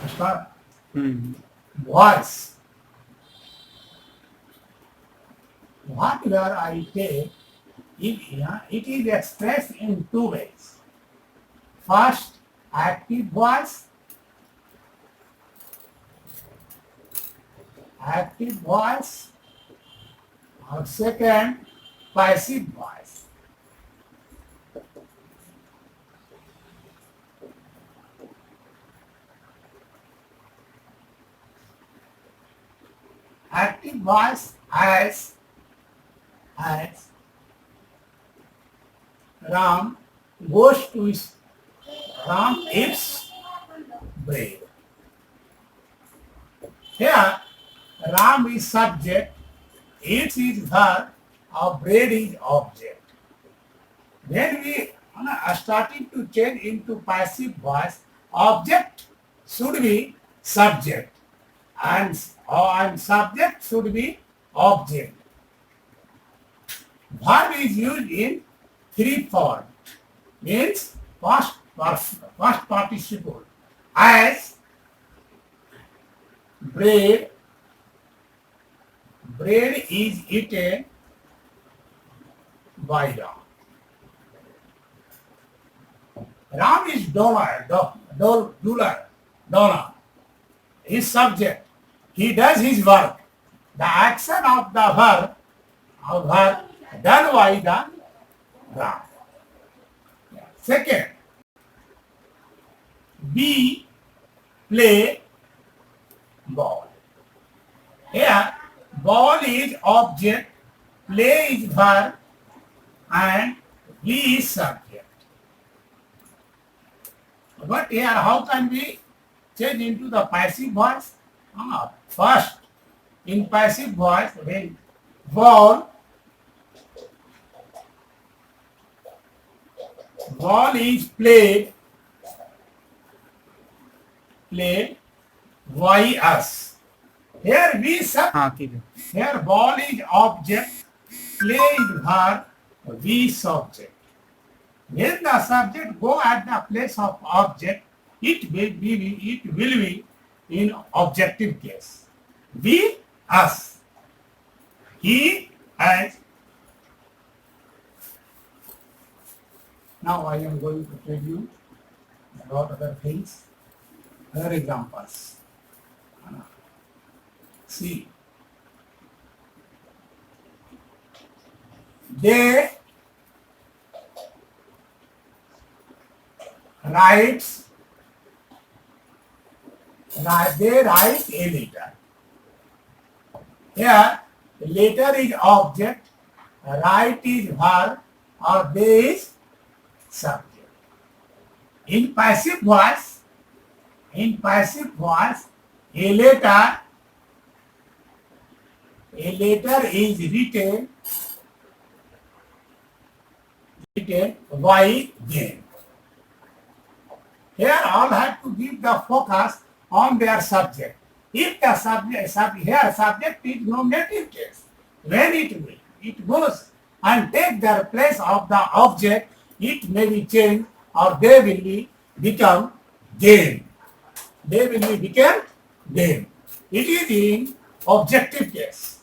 Start. Hmm. Voice. Whatever I take, it is expressed in two ways. First, active voice. Active voice. Or second, passive voice. Active voice as Ram goes to his Ram eats bread. Here, Ram is subject, eats is verb, or bread is object. When we are starting to change into passive voice, object should be subject and subject should be object. Verb is used in three forms, means past participle as bread, bread is eaten by Ram. Ram is donor, his subject. He does his work. The action of the verb done by the Ram. Second, B play ball. Here, ball is object, play is verb, and he is subject. But here, how can we change into the passive voice? First, in passive voice, when ball is played by us. Here we sub. हाँ ठीक है. Here ball is object, play is verb, we subject. When the subject go at the place of object, it will be in objective case. We, us. He, as. Now I am going to tell you about other things, other examples. See, they write a letter. Here, letter is object, write is verb, or they is subject. In passive voice, a letter is written by them. Here all have to give the focus on their subject. If the subject is nominative case, when it goes and take their place of the object, it may be changed or they will be become them. They will be become them. It is in objective case.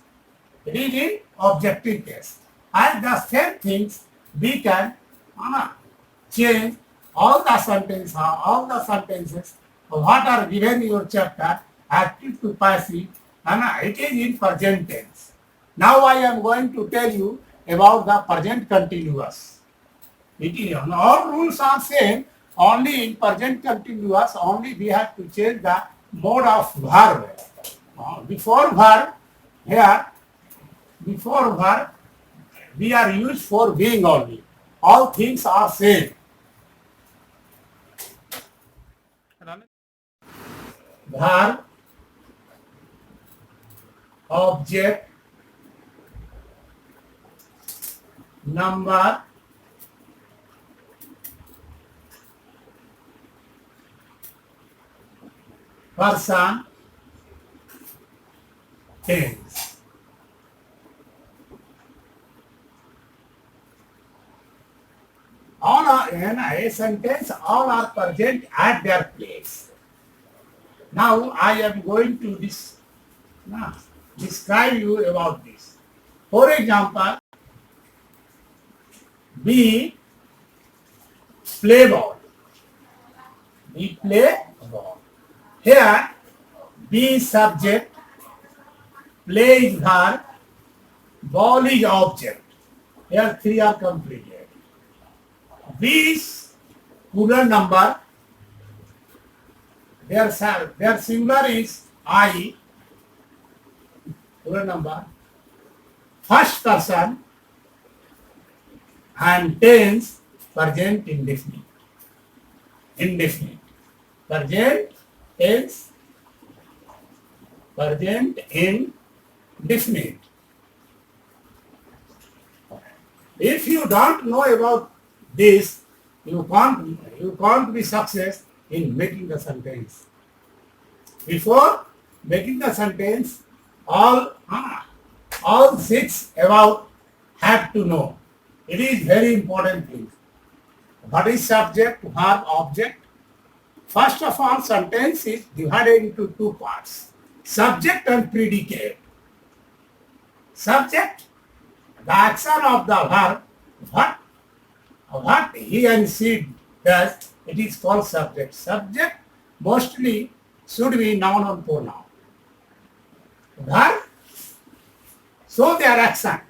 It is in objective case. And the same things we can change all the sentences what are given in your chapter, active to passive, and it is in present tense. Now I am going to tell you about the present continuous. It is all rules are same, only in present continuous, only we have to change the mode of verb. Before verb, we are used for being only. All things are same. Verb, object, number, person, things. All are in a sentence, all are present at their place. Now I am going to describe you about this. For example, we play ball. We play ball. Here, be subject, play is verb, ball is object. Here three are completed. B is plural number. Their singular is I, plural number. First person and tense present indefinite. Indefinite. Present tense present indefinite. If you don't know about this, you can't be success in making the sentence. Before making the sentence, all six about have to know. It is very important thing. What is subject, verb, object? First of all, sentence is divided into two parts: subject and predicate. Subject, the action of the verb, what he and she does, it is called subject. Subject mostly should be noun or pronoun. Verb, show their action.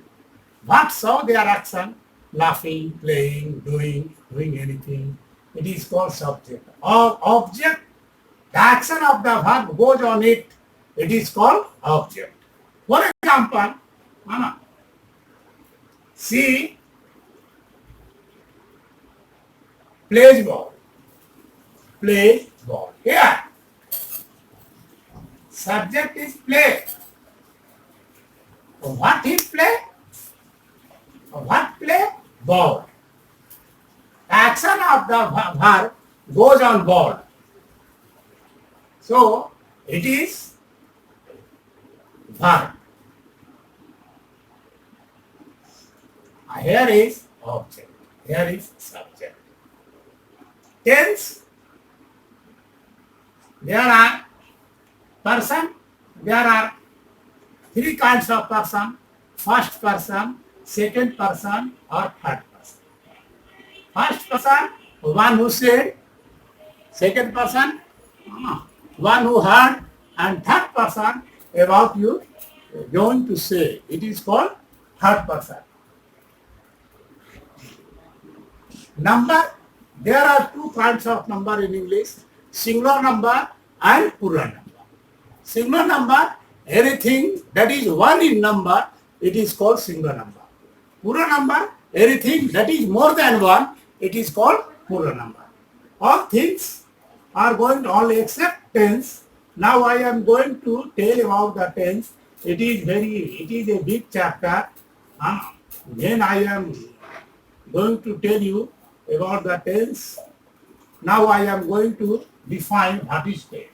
What show their action? Laughing, playing, doing anything. It is called subject. Or object, the action of the verb goes on it. It is called object. For example, she plays ball. Plays ball. Here, subject is play. What is play? What play? Ball. The action of the verb goes on ball. So, it is verb. Here is object. Here is subject. Tense. There are person. There are three kinds of person: first person, second person, or third person. First person, one who said; second person, one who heard; and third person, about you going to say. It is called third person. Number, there are two kinds of number in English: singular number and plural number. Singular number, anything that is one in number, it is called singular number. Plural number, anything that is more than one, it is called plural number. All things are going to only except tense. Now I am going to tell about the tense. It is a big chapter. Then I am going to tell you about the tense. Now I am going to define what is tense.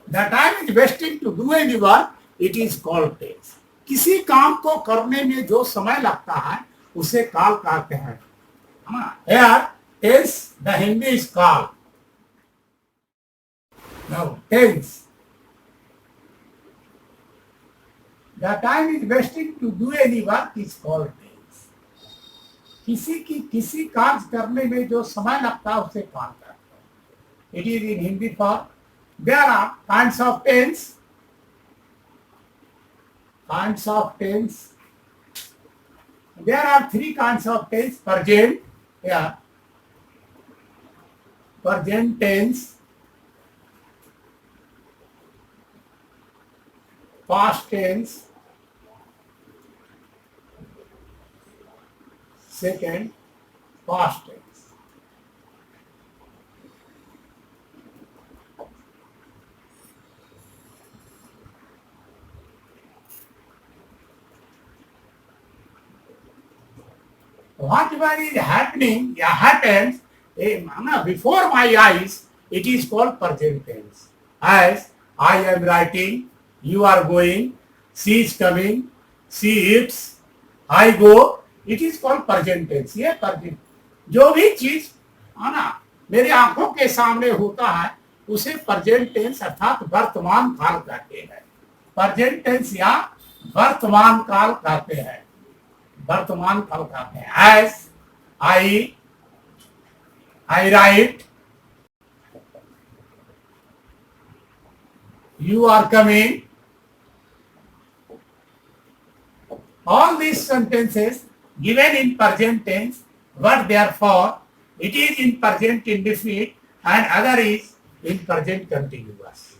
The time is wasting to do any work, it is called tense. किसी काम को करने में जो समय लगता है उसे काल कहते हैं. Here, tense, the Hindi is काल. Now, tense. The time is wasting to do any work is called tense. किसी कार्य करने में जो समय लगता है उसे काल कहते हैं. It is in Hindi form. There are kinds of tense. Kinds of tense. There are three kinds of tense: present, present tense, past tense, second, past tense. Whatever is happening, happens before my eyes, it is called present tense. As I am writing, you are going, she is coming, she eats, I go, it is called present tense. ये present. जो भी चीज मेरे आंखों के सामने होता है, उसे प्रेजेंट टेंस अर्थात वर्तमान काल कहते हैं। प्रेजेंट टेंस या वर्तमान काल कहते हैं, वर्तमान काल कहते हैं। As I write, you are coming. All these sentences given in present tense, what they are for, it is in present indefinite and other is in present continuous.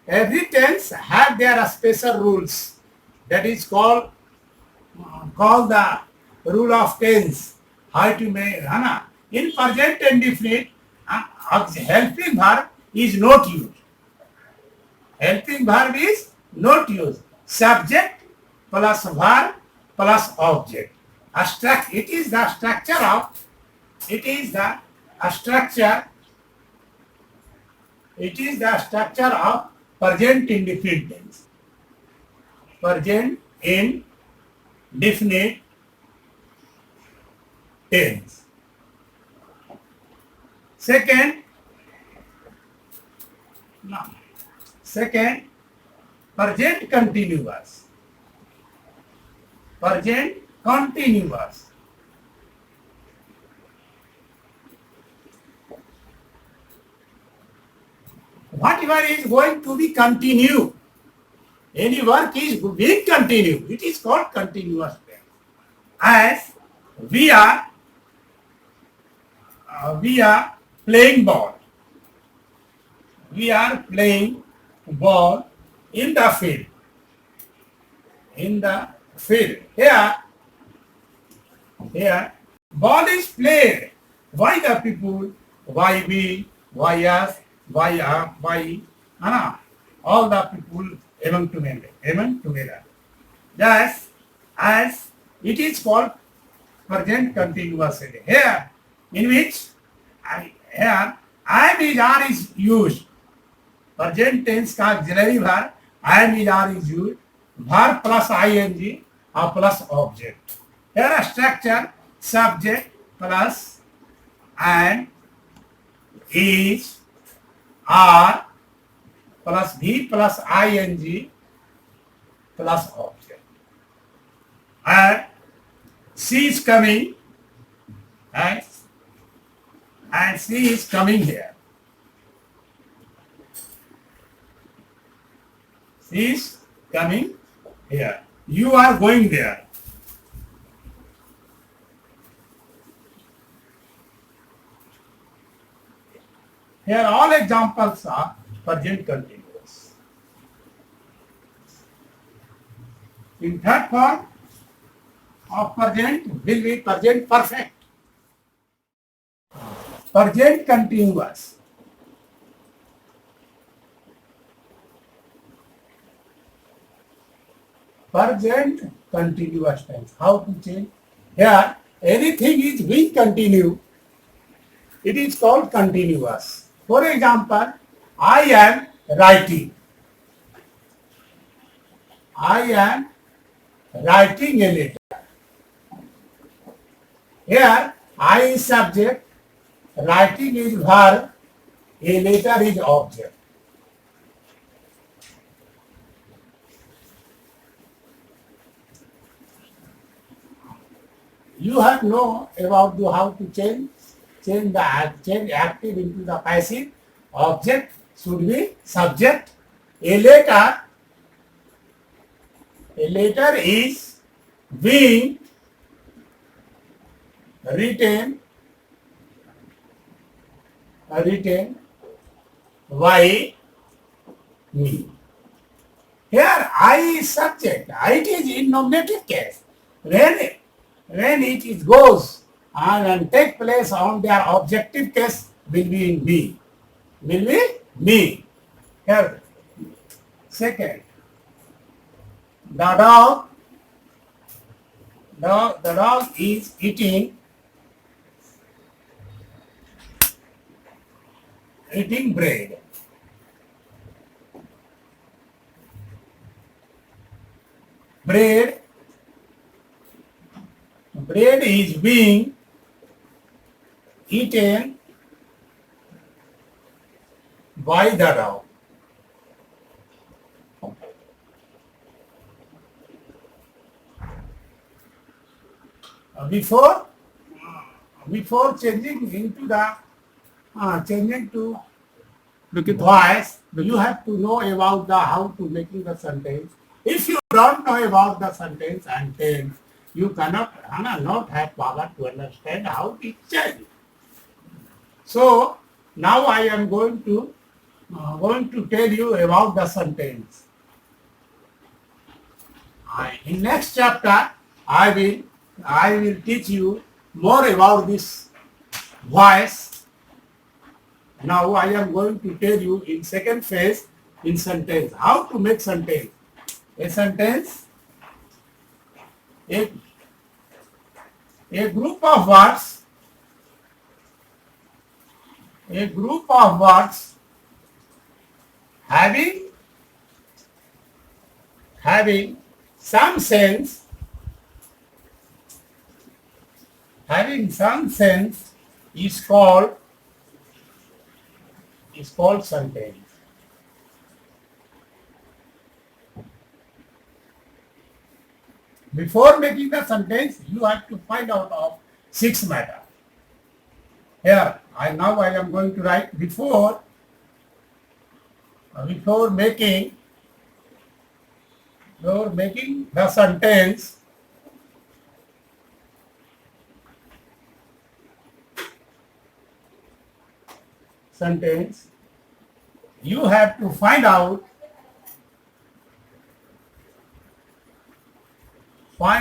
Every tense have their special rules, that is called the rule of tense. How to make, है ना? In present indefinite, helping verb is not used. Helping verb is not used. Subject plus verb plus object. It is the structure of. It is the structure. It is the structure of present indefinite tense. Present indefinite tense. Second, present continuous. Present continuous. Whatever is going to be continued, any work is being continued, it is called continuous tense. As we are playing ball. We are playing ball in the field. In the field. Here, ball is played. Why the people? Why we? Why us? Why? All the people among together. Thus, as it is called present continuous tense. Here, in which I am is are is used. Present tense का auxiliary verb am is are is used. Verb plus ing or plus object. Here a structure subject plus am is are plus v plus ing plus object. And she is coming and she is coming here. She is coming here. You are going there. Here all examples are present continuous. In third form of present will be present perfect. Present continuous. Present continuous tense. How to change? Here, anything is being continued. It is called continuous. For example, I am writing. I am writing a letter. Here, I is subject, writing is verb, a letter is object. You have to know about how to change active into the passive. Object should be subject. A letter is being written by me. Here I is subject. It is in nominative case. When it goes and take place on their objective case will be in me. Will be me. Here, second, the dog is eating bread. Bread is being eaten by the dog. Before changing into the changing to voice, you have to know about the how to making the sentence. If you don't know about the sentence and tense, you cannot not have power to understand how it changes. So now I am going to tell you about the sentence. In next chapter, I will teach you more about this voice. Now I am going to tell you in second phase in sentence how to make sentence. A sentence, a group of words, having some sense, is called sentence. Before making the sentence, you have to find out of 6 matter. Here, I am going to write before making the sentence. You have to find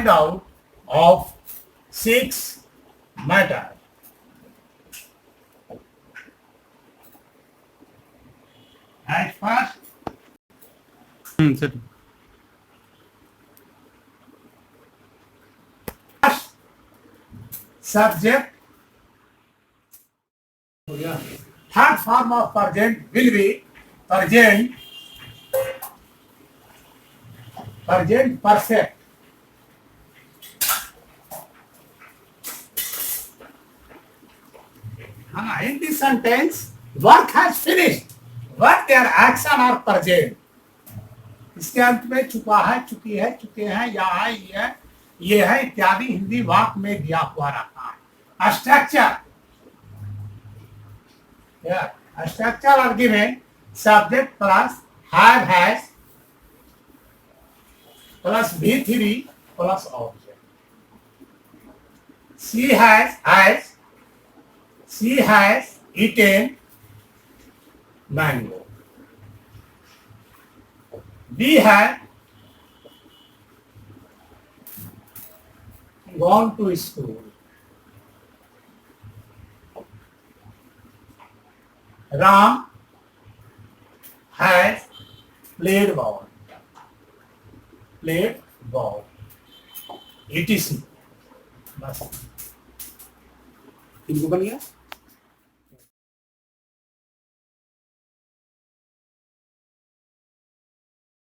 out of 6 matter. At first, subject. Third form of present will be present perfect. In this sentence, work has finished. What their action are present. इसके अंत में चुका है, चुकी है, चुके हैं, या है, ये है इत्यादि हिंदी वाक्य में दिया हुआ रहता है. Structure. A structure argument, subject plus have has plus V3 plus object. She has eaten mango. We have gone to school. Ram has played ball. etc. बस इनको बन गया.